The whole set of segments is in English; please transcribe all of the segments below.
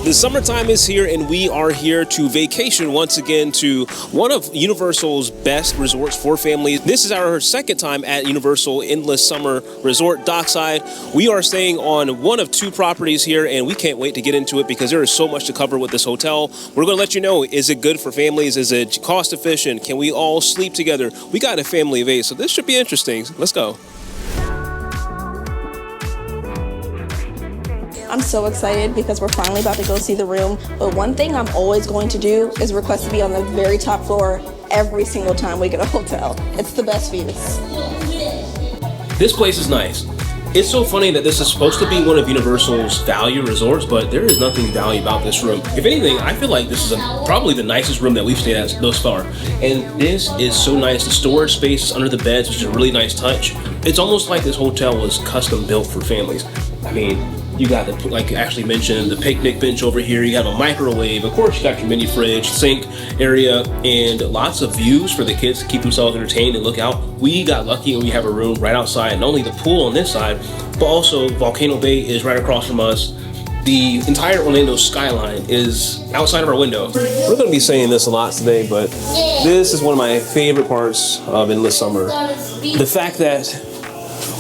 The summertime is here, and we are here to vacation once again to one of Universal's best resorts for families. This is our second time at Universal Endless Summer Resort Dockside. We are staying on one of two properties here, and we can't wait to get into it because there is so much to cover with this hotel. We're going to let you know, is it good for families? Is it cost efficient? Can we all sleep together? We got a family of 8, so this should be interesting. Let's go. I'm so excited because we're finally about to go see the room. But one thing I'm always going to do is request to be on the very top floor every single time we get a hotel. It's the best views. This place is nice. It's so funny that this is supposed to be one of Universal's value resorts, but there is nothing value about this room. If anything, I feel like this is probably the nicest room that we've stayed at thus far. And this is so nice. The storage space is under the beds, which is a really nice touch. It's almost like this hotel was custom built for families. I mean, you got the, like Ashley mentioned, the picnic bench over here. You have a microwave. Of course, you got your mini fridge, sink area, and lots of views for the kids to keep themselves entertained and look out. We got lucky and we have a room right outside. Not only the pool on this side, but also Volcano Bay is right across from us. The entire Orlando skyline is outside of our window. We're going to be saying this a lot today, but this is one of my favorite parts of Endless Summer. The fact that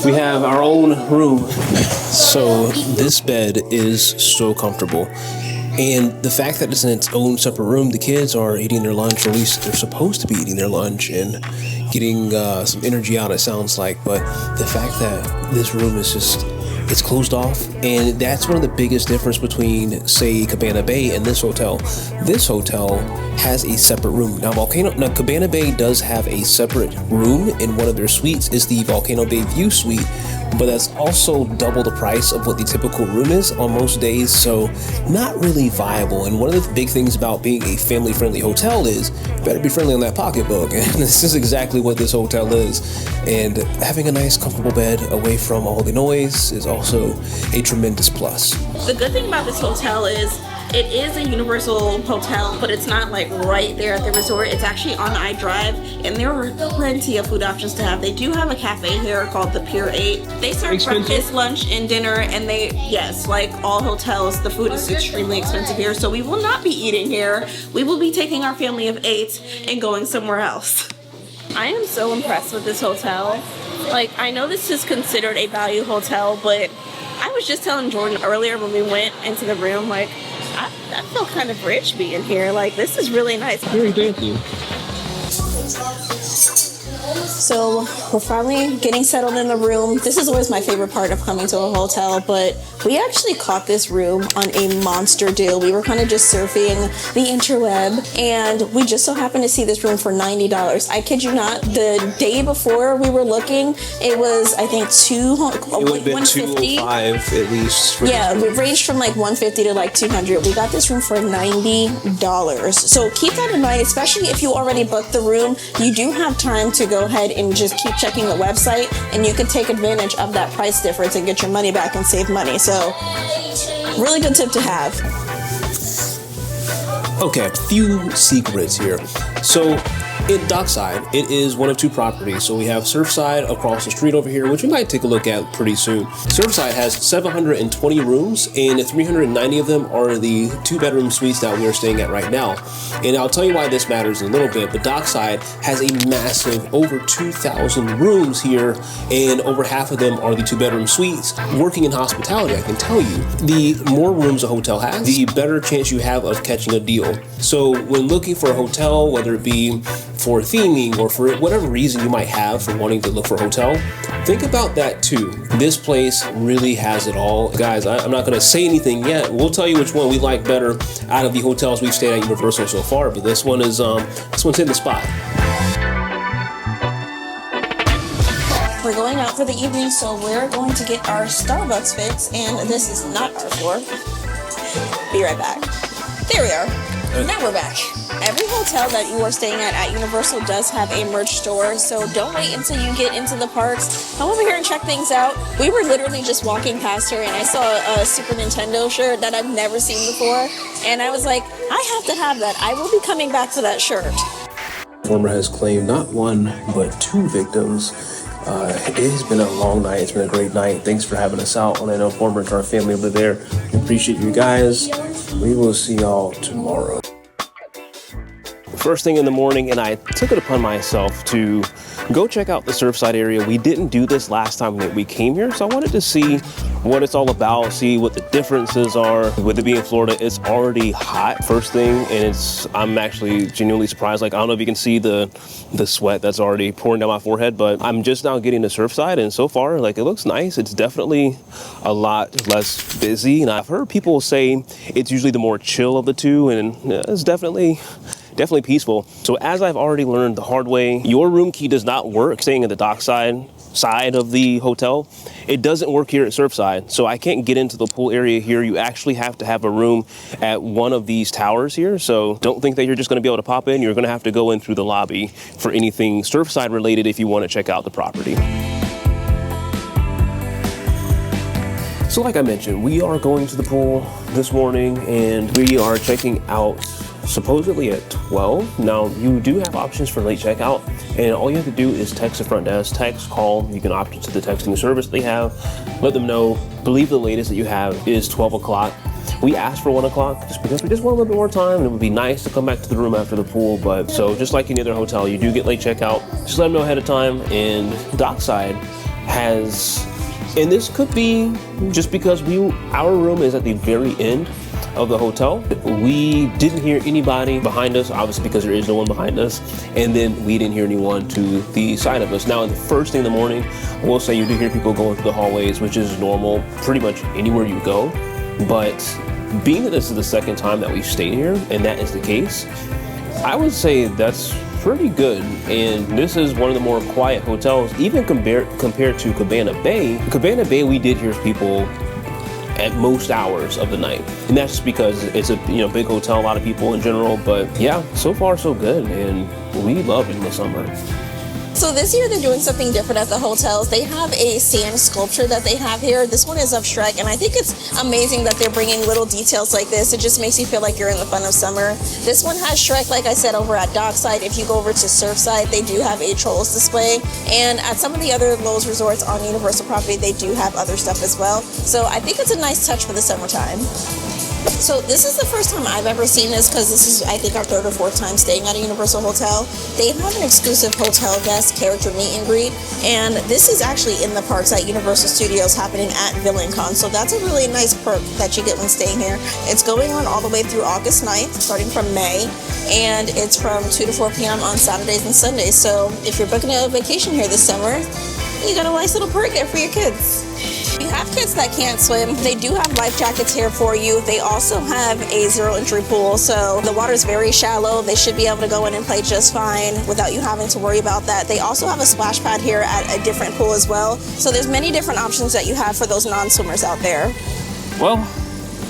we have our own room. So this bed is so comfortable. And the fact that it's in its own separate room, the kids are eating their lunch, or at least they're supposed to be eating their lunch and getting some energy out, it sounds like. But the fact that this room is just, it's closed off, and that's one of the biggest difference between, say, Cabana Bay and this hotel. This hotel has a separate room. Now, Cabana Bay does have a separate room in one of their suites. It's the Volcano Bay View Suite, but that's also double the price of what the typical room is on most days, so not really viable. And one of the big things about being a family-friendly hotel is you better be friendly on that pocketbook, and this is exactly what this hotel is. And having a nice, comfortable bed away from all the noise is also a tremendous plus. The good thing about this hotel is it is a Universal hotel, but it's not like right there at the resort. It's actually on iDrive, and there are plenty of food options to have. They do have a cafe here called the Pier 8. They serve breakfast, lunch, and dinner, and yes, like all hotels, the food is extremely expensive here, so we will not be eating here. We will be taking our family of 8 and going somewhere else. I am so impressed with this hotel. Like, I know this is considered a value hotel, but I was just telling Jordan earlier when we went into the room, like, I feel kind of rich being here. Like, this is really nice. Very thank you. So we're finally getting settled in the room. This is always my favorite part of coming to a hotel, but we actually caught this room on a monster deal. We were kind of just surfing the interweb, and we just so happened to see this room for $90. I kid you not, the day before we were looking, it was, I think, it would have been $205 at least. Yeah, it ranged from like $150 to like $200. We got this room for $90. So keep that in mind, especially if you already booked the room. You do have time to go ahead and just keep checking the website, and you can take advantage of that price difference and get your money back and save money. So really good tip to have. Okay, a few secrets here. So in Dockside, it is one of two properties. So we have Surfside across the street over here, which we might take a look at pretty soon. Surfside has 720 rooms, and 390 of them are the 2-bedroom suites that we are staying at right now. And I'll tell you why this matters in a little bit, but Dockside has a massive, over 2,000 rooms here, and over half of them are the 2-bedroom suites. Working in hospitality, I can tell you, the more rooms a hotel has, the better chance you have of catching a deal. So when looking for a hotel, whether it be for theming or for whatever reason you might have for wanting to look for a hotel, think about that too. This place really has it all. Guys, I'm not going to say anything yet. We'll tell you which one we like better out of the hotels we've stayed at Universal so far, but this one's in the spot. We're going out for the evening, so we're going to get our Starbucks fix, and this is not our floor. Be right back. There we are. Now we're back. Every hotel that you are staying at Universal does have a merch store, so don't wait until you get into the parks. Come over here and check things out. We were literally just walking past her, and I saw a Super Nintendo shirt that I've never seen before, and I was like, I have to have that. I will be coming back for that shirt. Former has claimed not one, but 2 victims. It has been a long night. It's been a great night. Thanks for having us out. And I know Former to our family over there. We appreciate you guys. we will see y'all tomorrow. First thing in the morning, and I took it upon myself to go check out the Surfside area. We didn't do this last time that we came here, so I wanted to see what it's all about, see what the differences are. With it being Florida, it's already hot first thing, and I'm actually genuinely surprised. Like, I don't know if you can see the sweat that's already pouring down my forehead, but I'm just now getting to Surfside, and so far, like, it looks nice. It's definitely a lot less busy, and I've heard people say it's usually the more chill of the two, and it's definitely peaceful. So as I've already learned the hard way, your room key does not work staying at the dockside side of the hotel. It doesn't work here at Surfside. So I can't get into the pool area here. You actually have to have a room at one of these towers here. So don't think that you're just gonna be able to pop in. You're gonna have to go in through the lobby for anything Surfside related if you wanna check out the property. So like I mentioned, we are going to the pool this morning and we are checking out supposedly at 12. Now, you do have options for late checkout, and all you have to do is text the front desk, text, call. You can opt into the texting service they have. Let them know. Believe the latest that you have is 12 o'clock. We asked for 1 o'clock just because we just want a little bit more time, and it would be nice to come back to the room after the pool. But so just like any other hotel, you do get late checkout. Just let them know ahead of time. And Dockside has, and this could be just because our room is at the very end of the hotel. We didn't hear anybody behind us, obviously because there is no one behind us, and then we didn't hear anyone to the side of us. Now, in the first thing in the morning, I will say you do hear people going through the hallways, which is normal pretty much anywhere you go. But being that this is the second time that we've stayed here, and that is the case, I would say that's pretty good. And this is one of the more quiet hotels, even compared to Cabana Bay. Cabana Bay, we did hear people at most hours of the night, and that's just because it's a big hotel, a lot of people in general. But yeah, so far so good, and we love it in the summer. So this year they're doing something different at the hotels. They have a sand sculpture that they have here. This one is of Shrek, and I think it's amazing that they're bringing little details like this. It just makes you feel like you're in the fun of summer. This one has Shrek, like I said, over at Dockside. If you go over to Surfside, they do have a Trolls display. And at some of the other Lowe's resorts on Universal property, they do have other stuff as well. So I think it's a nice touch for the summertime. So this is the first time I've ever seen this, because this is, I think, our third or fourth time staying at a Universal hotel. They have an exclusive hotel guest character meet and greet, and this is actually in the parks at Universal Studios happening at VillainCon. So that's a really nice perk that you get when staying here. It's going on all the way through August 9th, starting from May, and it's from 2 to 4 p.m. on Saturdays and Sundays. So if you're booking a vacation here this summer, you got a nice little perk there for your kids. If you have kids that can't swim, they do have life jackets here for you. They also have a zero entry pool, so the water is very shallow. They should be able to go in and play just fine without you having to worry about that. They also have a splash pad here at a different pool as well. So there's many different options that you have for those non-swimmers out there. Well,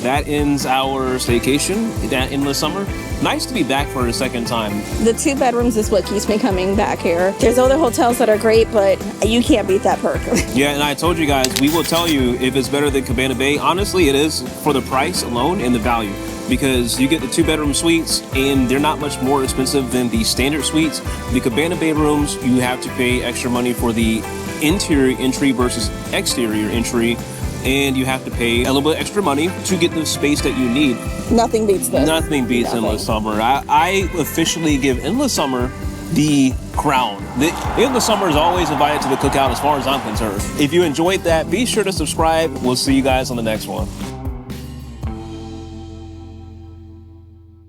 that ends our staycation in the summer. Nice to be back for a second time. The 2 bedrooms is what keeps me coming back here. There's other hotels that are great, but you can't beat that perk. Yeah, and I told you guys, we will tell you if it's better than Cabana Bay. Honestly, it is for the price alone and the value, because you get the 2-bedroom suites and they're not much more expensive than the standard suites. The Cabana Bay rooms, you have to pay extra money for the interior entry versus exterior entry, and you have to pay a little bit extra money to get the space that you need. Nothing beats this. Nothing beats Endless Summer. I officially give Endless Summer the crown. The Endless Summer is always invited to the cookout as far as I'm concerned. If you enjoyed that, be sure to subscribe. We'll see you guys on the next one.